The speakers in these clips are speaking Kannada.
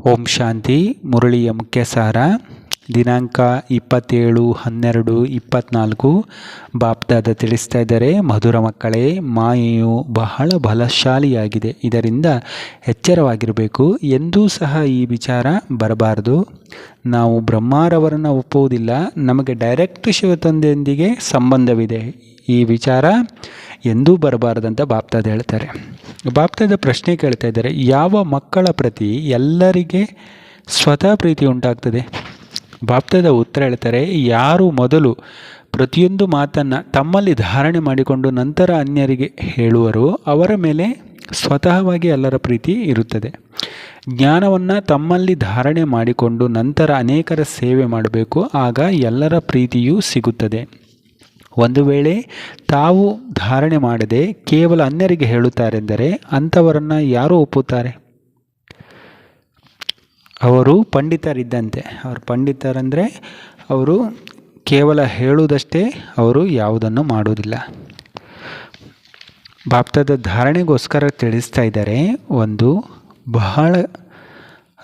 ಓಂ ಶಾಂತಿ. ಮುರಳಿಯ ಮುಖ್ಯ ಸಾರ. ದಿನಾಂಕ 27/12/24. ಬಾಪ್ದಾದ ತಿಳಿಸ್ತಾ ಇದ್ದಾರೆ, ಮಧುರ ಮಕ್ಕಳೇ, ಮಾಯೆಯು ಬಹಳ ಬಲಶಾಲಿಯಾಗಿದೆ. ಇದರಿಂದ ಎಚ್ಚರವಾಗಿರಬೇಕು. ಎಂದೂ ಸಹ ಈ ವಿಚಾರ ಬರಬಾರದು. ನಾವು ಬ್ರಹ್ಮಾರವರನ್ನು ಒಪ್ಪುವುದಿಲ್ಲ. ನಮಗೆ ಡೈರೆಕ್ಟ್ ಶಿವತಂದೆಯೊಂದಿಗೆ ಸಂಬಂಧವಿದೆ. ಈ ವಿಚಾರ ಎಂದೂ ಬರಬಾರದಂತ ಬಾಪ್ದಾದ ಹೇಳ್ತಾರೆ. ಬಾಪ್ದಾದ ಪ್ರಶ್ನೆ ಕೇಳ್ತಾ ಇದ್ದಾರೆ, ಯಾವ ಮಕ್ಕಳ ಪ್ರತಿ ಎಲ್ಲರಿಗೆ ಸ್ವತಃ ಪ್ರೀತಿ ಉಂಟಾಗ್ತದೆ? ಬಾಪ್ದಾದ ಉತ್ತರ ಹೇಳ್ತಾರೆ, ಯಾರು ಮೊದಲು ಪ್ರತಿಯೊಂದು ಮಾತನ್ನು ತಮ್ಮಲ್ಲಿ ಧಾರಣೆ ಮಾಡಿಕೊಂಡು ನಂತರ ಅನ್ಯರಿಗೆ ಹೇಳುವರೋ ಅವರ ಮೇಲೆ ಸ್ವತಃವಾಗಿ ಎಲ್ಲರ ಪ್ರೀತಿ ಇರುತ್ತದೆ. ಜ್ಞಾನವನ್ನು ತಮ್ಮಲ್ಲಿ ಧಾರಣೆ ಮಾಡಿಕೊಂಡು ನಂತರ ಅನೇಕರ ಸೇವೆ ಮಾಡಬೇಕು. ಆಗ ಎಲ್ಲರ ಪ್ರೀತಿಯೂ ಸಿಗುತ್ತದೆ. ಒಂದು ವೇಳೆ ತಾವು ಧಾರಣೆ ಮಾಡದೆ ಕೇವಲ ಅನ್ಯರಿಗೆ ಹೇಳುತ್ತಾರೆಂದರೆ ಅಂಥವರನ್ನು ಯಾರು ಒಪ್ಪುತ್ತಾರೆ? ಅವರು ಪಂಡಿತರಿದ್ದಂತೆ. ಅವರು ಪಂಡಿತರಂದರೆ ಅವರು ಕೇವಲ ಹೇಳುವುದಷ್ಟೇ, ಅವರು ಯಾವುದನ್ನು ಮಾಡುವುದಿಲ್ಲ. ಬಾಪ್ದಾದ ಧಾರಣೆಗೋಸ್ಕರ ತಿಳಿಸ್ತಾ ಇದ್ದಾರೆ, ಒಂದು ಬಹಳ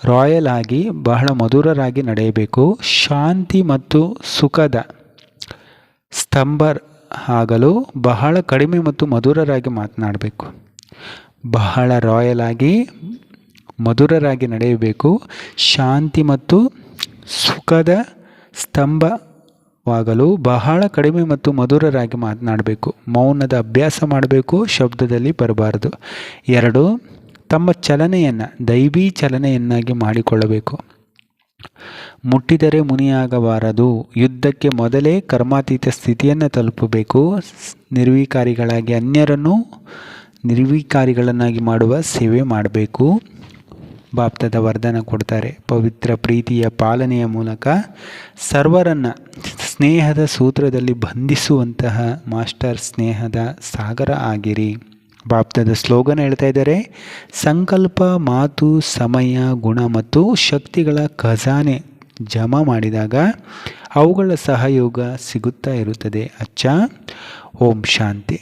ರಾಯಲ್ ಆಗಿ ಬಹಳ ಮಧುರರಾಗಿ ನಡೆಯಬೇಕು. ಶಾಂತಿ ಮತ್ತು ಸುಖದ ಸ್ತಂಭ ಆಗಲು ಬಹಳ ಕಡಿಮೆ ಮತ್ತು ಮಧುರರಾಗಿ ಮಾತನಾಡಬೇಕು. ಬಹಳ ರಾಯಲ್ ಆಗಿ ಮಧುರರಾಗಿ ನಡೆಯಬೇಕು. ಶಾಂತಿ ಮತ್ತು ಸುಖದ ಸ್ತಂಭವಾಗಲು ಬಹಳ ಕಡಿಮೆ ಮತ್ತು ಮಧುರರಾಗಿ ಮಾತನಾಡಬೇಕು. ಮೌನದ ಅಭ್ಯಾಸ ಮಾಡಬೇಕು, ಶಬ್ದದಲ್ಲಿ ಬರಬಾರದು. 2, ತಮ್ಮ ಚಲನೆಯನ್ನು ದೈವಿ ಚಲನೆಯನ್ನಾಗಿ ಮಾಡಿಕೊಳ್ಳಬೇಕು. ಮುಟ್ಟಿದರೆ ಮುನಿಯಾಗಬಾರದು. ಯುದ್ಧಕ್ಕೆ ಮೊದಲೇ ಕರ್ಮಾತೀತ ಸ್ಥಿತಿಯನ್ನು ತಲುಪಬೇಕು. ನಿರ್ವಿಕಾರಿಗಳಾಗಿ ಅನ್ಯರನ್ನು ನಿರ್ವಿಕಾರಿಗಳನ್ನಾಗಿ ಮಾಡುವ ಸೇವೆ ಮಾಡಬೇಕು. ಬಾಪ್ದಾದ ವರದಾನ ಕೊಡ್ತಾರೆ, ಪವಿತ್ರ ಪ್ರೀತಿಯ ಪಾಲನೆಯ ಮೂಲಕ ಸರ್ವರನ್ನು ಸ್ನೇಹದ ಸೂತ್ರದಲ್ಲಿ ಬಂಧಿಸುವಂತಹ ಮಾಸ್ಟರ್ ಸ್ನೇಹದ ಸಾಗರ ಆಗಿರಿ. ಬಾಪ್ದಾದ ಸ್ಲೋಗನ್ ಹೇಳ್ತಾ ಇದ್ದಾರೆ, ಸಂಕಲ್ಪ, ಮಾತು, ಸಮಯ, ಗುಣ ಮತ್ತು ಶಕ್ತಿಗಳ ಖಜಾನೆ ಜಮಾ ಮಾಡಿದಾಗ ಅವುಗಳ ಸಹಯೋಗ ಸಿಗುತ್ತಾ ಇರುತ್ತದೆ. ಅಚ್ಚಾ. ಓಂ ಶಾಂತಿ.